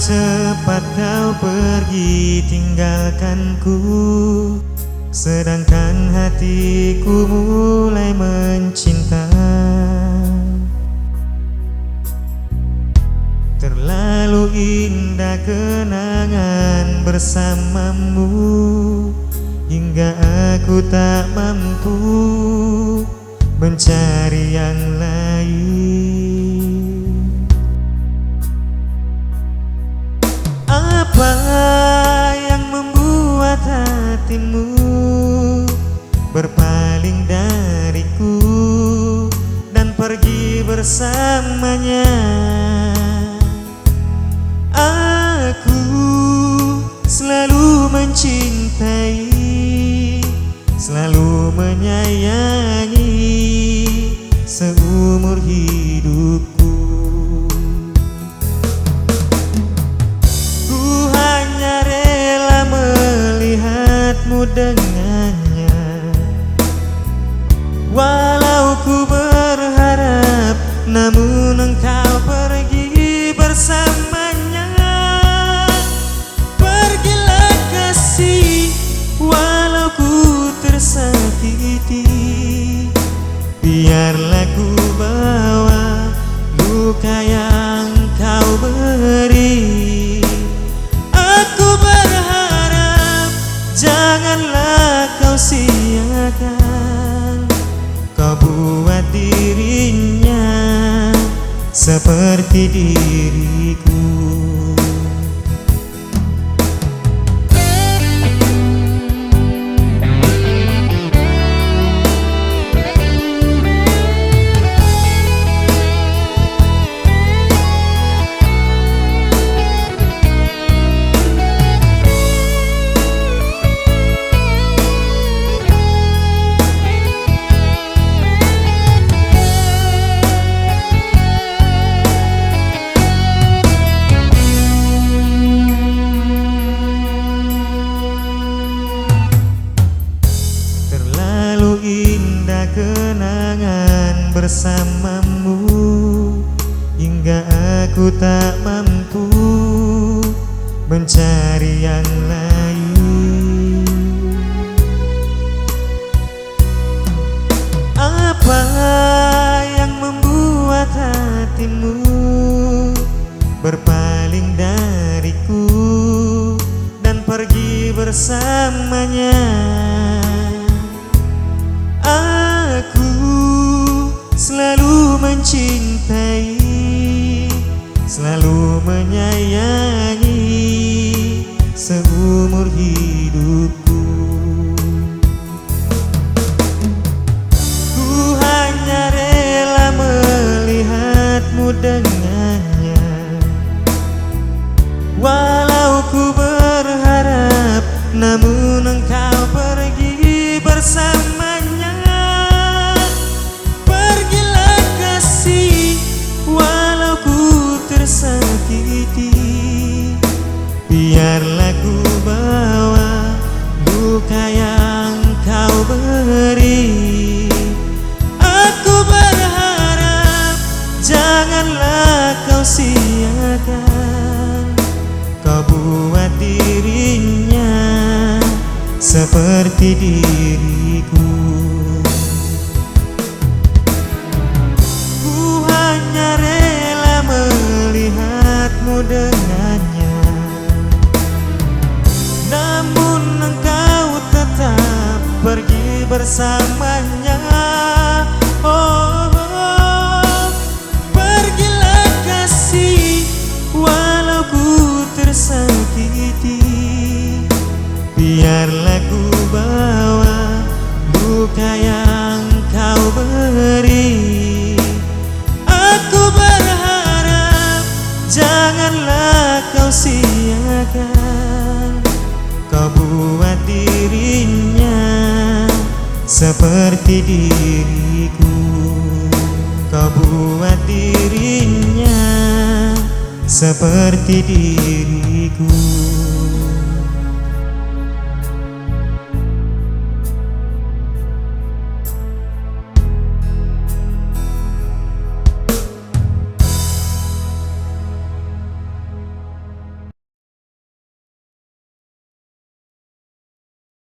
cepat kau pergi tinggalkanku, sedangkan hatiku mulai mencinta. Terlalu indah kenangan bersamamu, hingga aku tak mampu mencari yang lain. Apa yang membuat hatimu berpaling dariku dan pergi bersamanya? Aku selalu mencintai, selalu menyayangi seumur hidupku. Ku hanya rela melihatmu dengannya, walau ku berharap namun engkau pergi bersamanya. Pergilah kasih, walau ku tersakiti, biarlah ku bawa luka yang kau beri. Aku berharap janganlah kau siakan, kau buat dirinya seperti diriku. Indah kenangan bersamamu, hingga aku tak mampu mencari yang lain. Apa yang membuat hatimu berpaling dariku dan pergi bersamanya? Aku selalu mencintai, selalu menyayangi seumur hidupku. Ku hanya rela melihatmu dengannya, walau ku berharap namun engkau pergi bersamanya. Walau ku tersakiti, biarlah ku bawa luka yang kau beri. Aku berharap janganlah kau siakan, kau buat dirinya seperti diriku. Dengannya, namun engkau tetap pergi bersamanya. Oh, oh, pergilah kasih, walau ku tersakiti, biarlah ku bawa luka yang kau beri. Aku berharap janganlah kau siakan, kau buat dirinya seperti diriku. Kau buat dirinya seperti diriku.